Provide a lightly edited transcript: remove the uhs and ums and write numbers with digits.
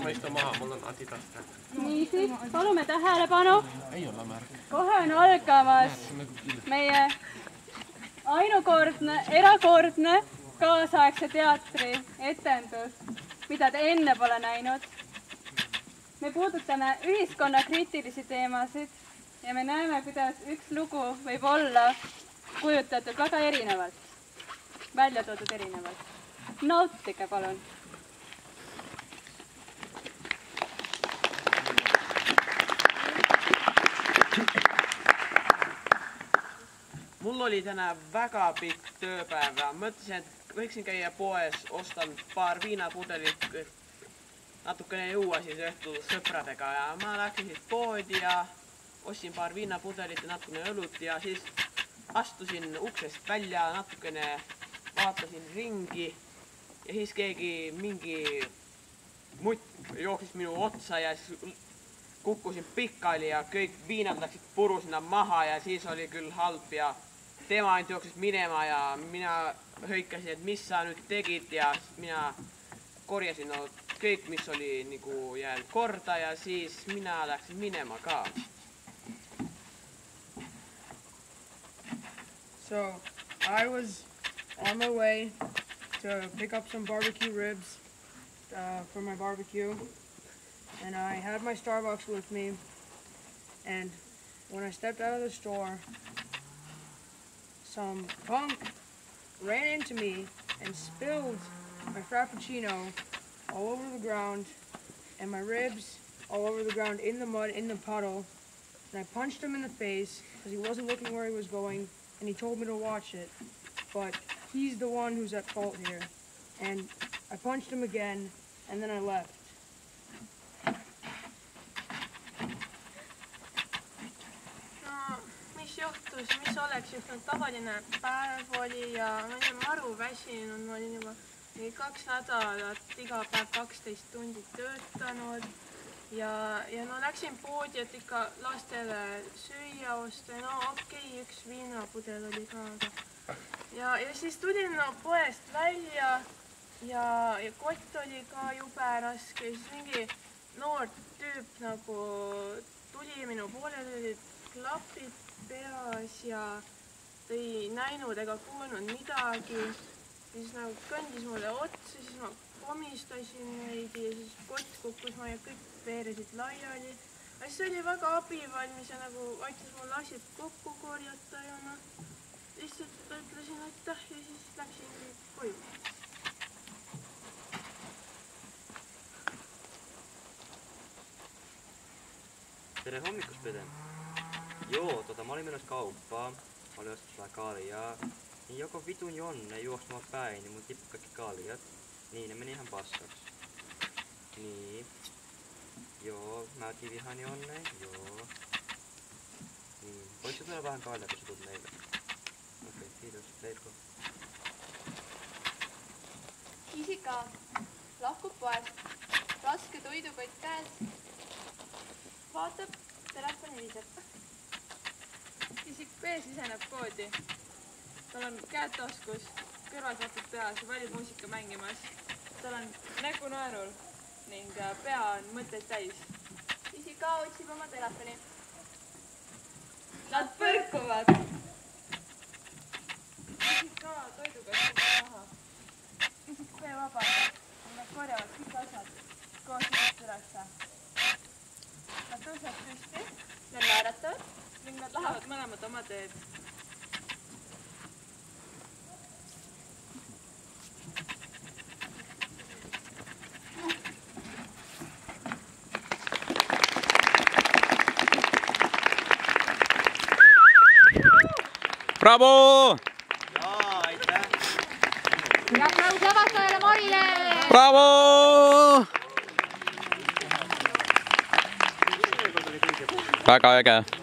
ma istun maha, mul on Adidas. Niisiis, palume tähelepanu. Ei ole märk. Kohe on algamas meie ainukordne, erakordne kaasaegse teatri etendus, mida te enne pole näinud. Me puudutame ühiskonnakriitilisi teemasid ja me näeme, kuidas üks lugu võib olla kujutatud väga erinevalt, välja toodud erinevalt. Nautige, palun! Mul oli täna väga pikk tööpäev ja mõtlesin, et võiksin käia poes, ostan paar viinapudelit, natukene juua siis õhtul sõpradega ja ma läksin siis poodi ja ostsin paar viinapudelit ja natukene õlut ja siis astusin uksest välja, natukene vaatasin ringi ja siis mingi mutt jooksis minu otsa ja siis kukkusin pikali ja kõik viinad läksid puru sinna maha ja siis oli küll halb ja tema ainult jooksis minema ja mina hõikasin, et mis sa nüüd tegid ja mina korjasin kõik, mis oli nagu jäänud korda ja siis mina läksin minema ka. So, I was on my way to pick up some barbecue ribs for my barbecue. And I had my Starbucks with me. And when I stepped out of the store, some punk ran into me and spilled my Frappuccino all over the ground and my ribs all over the ground in the mud, in the puddle. And I punched him in the face because he wasn't looking where he was going and he told me to watch it. But he's the one who's at fault here. And I punched him again and then I left. Mis oleks just tavaline päev oli ja ma olin maru väsinud, ma olin juba 2 nädalat iga päev 12 tundi töötanud ja no läksin poodi, et ikka lastele süüa osta ja no okei, üks viinapudel oli ka, aga ja siis tulin poest välja ja kott oli ka jube raske ja siis mingi noor tüüp nagu tuli minu poole, olid klapid peas ja ta ei näinud ega kuulnud midagi. Siis nagu kõndis mulle otsa, siis ma komistasin neid ja siis kott kukkus ma ja kõik veeresid laiali. Aga siis oli väga abivalmis ja nagu aitas mul asjad kokku korjata ja ma lihtsalt ütlesin aitäh ja siis läksin koju. Tere hommikust, Pede! Joo, mä olin menossa kauppaan, mä olin ostaa kaljaa, niin joko vitun Jonne juoksi mua päin, niin mun tippui kaikki kaljat, niin ne meni ihan paskaksi. Niin, joo, mä otin vihan Jonne, joo. Niin, voitko tuoda vähän kaljaa, kun sä tulet meille? Okei, kiitos, leitko. Isika lahkub poest, raske toidukott käes, vaatab, telefon heliseb. Isik B siseneb poodi. Tal on käed taskus, kõrvalsaatud peas ja valib muusika mängimas. Tal on nägu naerul ning pea on mõtteid täis. Isik A otsib oma telefoni. Nad põrkuvad! Isik A toidukast maha. Isik B vabandab. Nad korjavad kõik asjad koos isik ülesse. Nad tõuseb püsti. Nad naeratavad. Ning nad lähevad mõlemad oma teed. Bravo! Jaa, aitäh! Ja aplaus lavastajale Marile! Bravo! Väga äge!